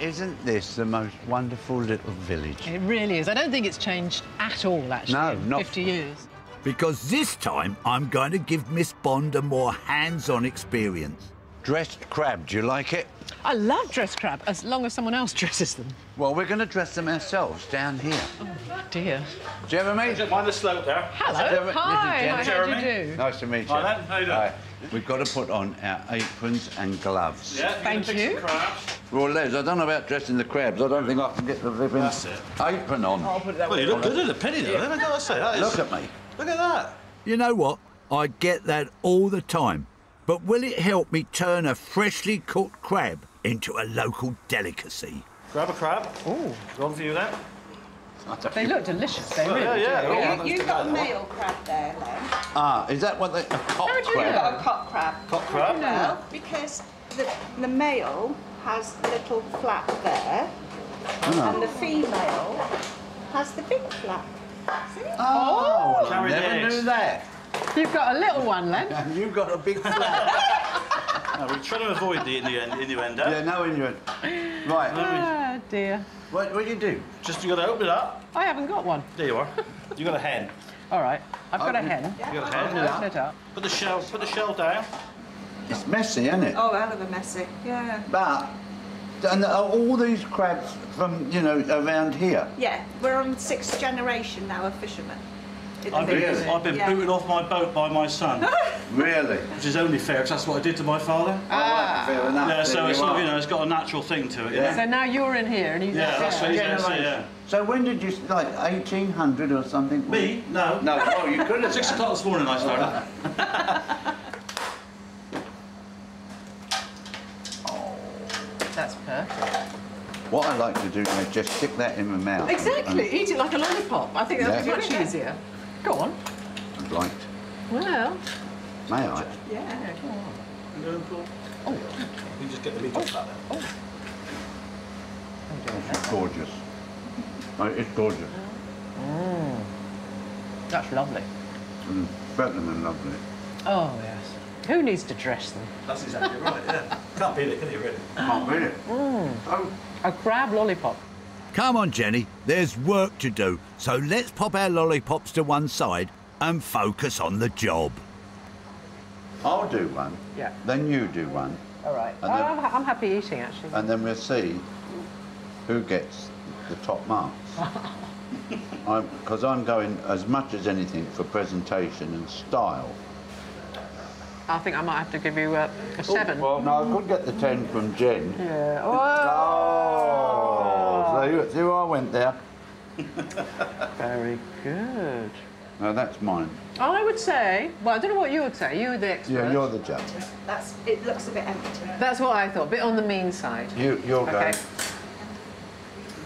isn't this the most wonderful little village? It really is. I don't think it's changed at all, actually, No, in not 50 years. Because this time I'm going to give Miss Bond a more hands-on experience. Dressed crab, do you like it? I love dressed crab, as long as someone else dresses them. Well, we're going to dress them ourselves down here. Oh, dear. Jeremy? Don't mind the slope there. Hello. Hi. How Jeremy. do you do? Nice to meet you. Hi, then. How you doing? Hi. We've got to put on our aprons and gloves. Yeah, Thank you. Well, Les, I don't know about dressing the crabs. I don't think I can get the flipping apron on. I'll put it that way. Well, you look good at a penny, though. I got to say, that is... Look at me. Look at that. You know what? I get that all the time. But will it help me turn a freshly cooked crab into a local delicacy? Grab a crab. Ooh. One for you, then. They look delicious. They really do. Yeah. You've got a male crab there, Len. Ah, is that what they... A cock How do you crab? You've got a cock crab. Cock crab? Well, because the male has a little flap there, and the female has the big flap. See? Oh, I Carry the never eggs. knew that. You've got a little one, Len. And you've got a big flap. No, we're trying to avoid the innuendo. Yeah, no innuendo. Right. Ah, dear. What do you do? Just, you got to open it up. I haven't got one. There you are. You got a hen. All right. I've got a hen. You got a hen. Open it up. Put the shell down. It's messy, isn't it? Oh, hell of a messy. Yeah. But, and are all these crabs from, you know, around here? Yeah, we're on 6th generation now of fishermen. I've been booted off my boat by my son. Really? Which is only fair, because that's what I did to my father. Fair enough. Yeah, so There it's, you are. you know, it's got a natural thing to it. Yeah. So now you're in here and he's That's what he's going to say, yeah. So when did you, like, 1800 or something? Me? No. No, oh, you could have. 6 o'clock this morning I started. That's perfect. What I like to do is just stick that in my mouth. Exactly. Eat it like a lollipop. I think that's Yeah. much easier. Go on. And right. Well. May I? Yeah, go on. Oh. You just get the meat off that then. It's gorgeous. Oh, it's gorgeous. That's lovely. Better than lovely. Oh, yes. Who needs to dress them? That's exactly right, yeah. Can't beat it, can you, really? Can't beat it. Oh. A crab lollipop. Come on, Jenny, there's work to do, so let's pop our lollipops to one side and focus on the job. I'll do one. Yeah. Then you do one. All right. And then- I'm happy eating, actually. And then we'll see who gets the top marks. Because I'm going as much as anything for presentation and style. I think I might have to give you a 7. Well, no, I could get the 10 from Jen. Yeah. Oh, see I went there. Very good. No, that's mine. I would say, well, I don't know what you would say. You're the expert. Yeah, you're the judge. It looks a bit empty. That's what I thought. A bit on the mean side. You're going. Okay.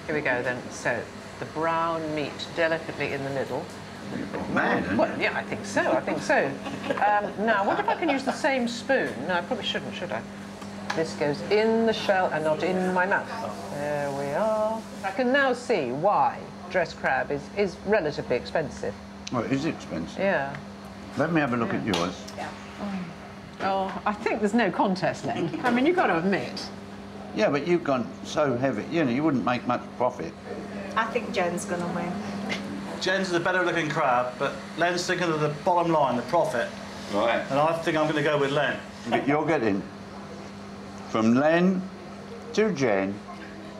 Here we go then. So, the brown meat delicately in the middle. Mad, isn't Well, it? yeah, I think so. I think so. Now, I wonder if I can use the same spoon. No, I probably shouldn't, should I? This goes in the shell and not in my mouth. There we are. I can now see why dressed crab is relatively expensive. Well, it is expensive. Yeah. Let me have a look at yours. Yeah. Oh, I think there's no contest, Len. I mean, you've got to admit. Yeah, but you've gone so heavy. You know, you wouldn't make much profit. I think Jen's going to win. Jen's the better looking crab, but Len's thinking of the bottom line, the profit. Right. And I think I'm going to go with Len. But you're getting from Len to Jen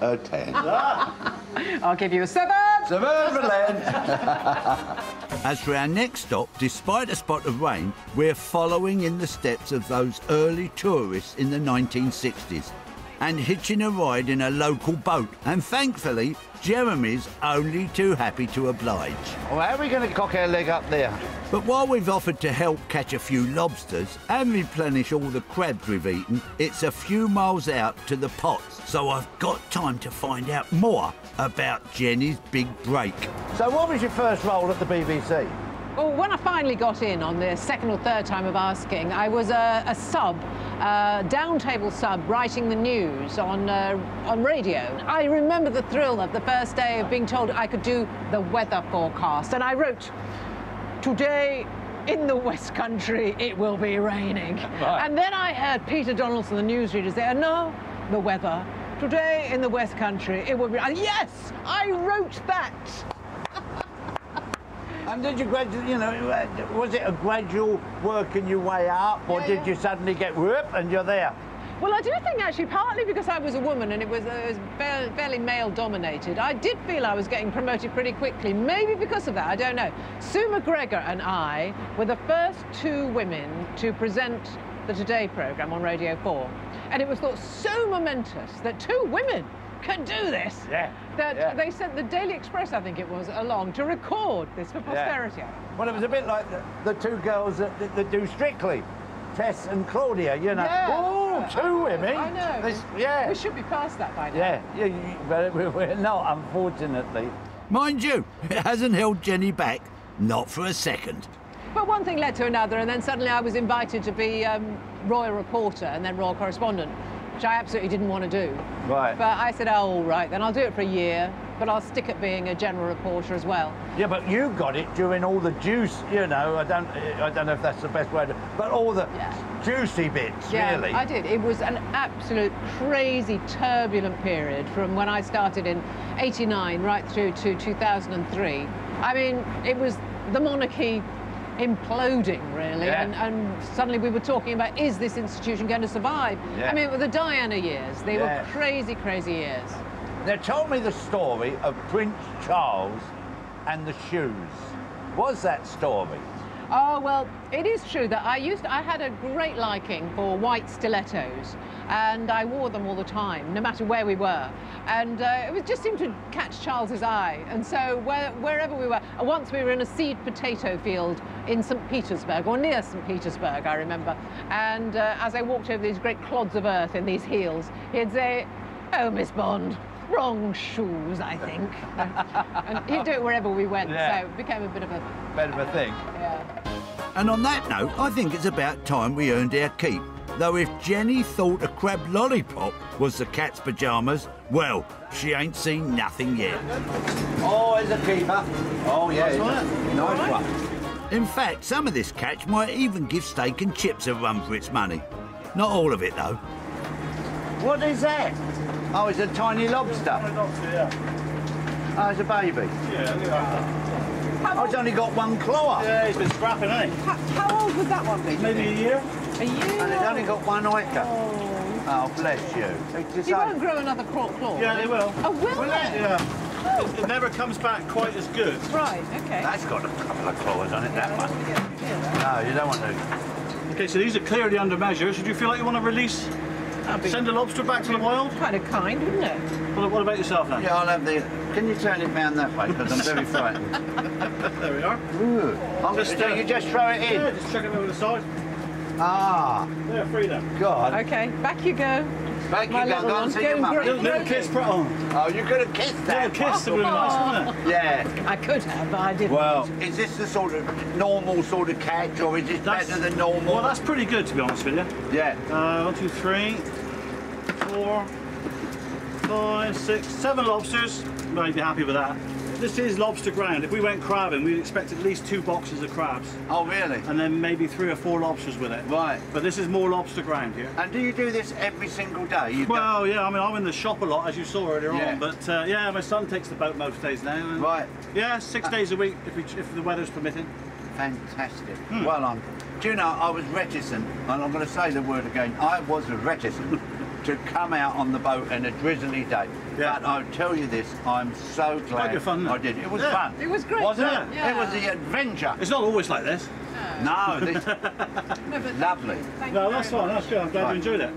a 10. I'll give you a 7. 7 for Len. As for our next stop, despite a spot of rain, we're following in the steps of those early tourists in the 1960s and hitching a ride in a local boat. And thankfully, Jeremy's only too happy to oblige. Well, how are we going to cock our leg up there? But while we've offered to help catch a few lobsters and replenish all the crabs we've eaten, it's a few miles out to the pots, so I've got time to find out more about Jenny's big break. So what was your first role at the BBC? Well, when I finally got in on the second or third time of asking, I was a sub, down table sub, writing the news on radio. I remember the thrill of the first day of being told I could do the weather forecast, and I wrote, "Today in the West Country it will be raining." Right. And then I heard Peter Donaldson, the newsreader, say, "No, the weather Today in the West Country, it would be... yes, I wrote that. And did you gradually, you know, was it a gradual working your way up, or Yeah, did yeah. you suddenly get whoop and you're there? Well, I do think actually partly because I was a woman and it was fairly male-dominated. I did feel I was getting promoted pretty quickly, maybe because of that, I don't know. Sue McGregor and I were the first two women to present the Today programme on Radio 4. And it was thought so momentous that two women could do this, that they sent the Daily Express, I think it was, along to record this for posterity. Well, it was a bit like the two girls that do Strictly. Tess and Claudia, you know. Yeah. Oh, two women. I know. Yeah. We should be past that by now. But we're not, unfortunately. Mind you, it hasn't held Jenny back, not for a second. But one thing led to another, and then suddenly I was invited to be royal reporter and then royal correspondent, which I absolutely didn't want to do. Right. But I said, oh, all right, then I'll do it for a year, but I'll stick at being a general reporter as well. Yeah, but you got it during all the juice, you know, I don't know if that's the best way to, but all the juicy bits, really. I did. It was an absolute crazy, turbulent period from when I started in '89 right through to 2003. I mean, it was the monarchy imploding, really, and suddenly we were talking about, is this institution going to survive? I mean, with the Diana years, they were crazy, crazy years. Now, tell me the story of Prince Charles and the shoes. Was that story? Oh, well, it is true that I had a great liking for white stilettos, and I wore them all the time, no matter where we were. And it just seemed to catch Charles's eye. And so wherever we were, once we were in a seed potato field in St. Petersburg, or near St. Petersburg, I remember. And as I walked over these great clods of earth in these heels, he'd say, "Oh, Miss Bond, wrong shoes, I think." And he'd do it wherever we went, so it became a bit of a thing. Yeah. And on that note, I think it's about time we earned our keep. Though if Jenny thought a crab lollipop was the cat's pyjamas, well, she ain't seen nothing yet. Oh, there's a keeper. Oh, yeah. Nice one. In fact, some of this catch might even give steak and chips a run for its money. Not all of it, though. What is that? Oh, it's a tiny lobster. Tiny lobster, yeah. Oh, it's a baby. Yeah, look at that. Oh, it's only got one claw. Yeah, he's been scrapping, hasn't he? How old would that one be? Maybe a year. A year? And it's only got one oika. Oh, bless you. He won't grow another claw. Yeah, they will. Oh, will they? Yeah. It never comes back quite as good. Right, okay. That's got a couple of claws on it, that one. No, you don't want to. Okay, so these are clearly under measure. So do you feel like you want to release, send a lobster back to the wild? Kind of kind, wouldn't it? What about yourself then? Yeah, I'll have the... Can you turn it round that way? Because I'm very frightened. There we are. Ooh. You just throw it in? Yeah, just chuck it over the side. Ah. Yeah, free then. God. Okay, back you go. Back My you go. little Go one. and see Go your and mummy. grow- Little kiss put on. Oh, you could have kissed that. Little kiss would be nice, wouldn't it? Yeah. I could have, but I didn't. Well, is this the sort of normal sort of catch, or is this better than normal? Well, that's pretty good, to be honest with you. Yeah. 1, 2, 3, 4, 5, 6, 7 lobsters. I'd be happy with that. This is lobster ground. If we went crabbing, we'd expect at least 2 boxes of crabs. Oh, really? And then maybe 3 or 4 lobsters with it. Right. But this is more lobster ground here. And do you do this every single day? Well, yeah, I mean, I'm in the shop a lot, as you saw earlier on. But yeah, my son takes the boat most days now. And right. Yeah, 6 days a week if the weather's permitting. Fantastic. Well, do you know, I was reticent, and I'm going to say the word again, I was reticent to come out on the boat in a drizzly day. Yeah. But I'll tell you this, I'm so glad good fun, I did. It was fun. It was great. Wasn't fun. it? Yeah. It was the adventure. It's not always like this. No, this, No, but lovely. thank you No, very that's fine. much. That's good. I'm glad you enjoyed it.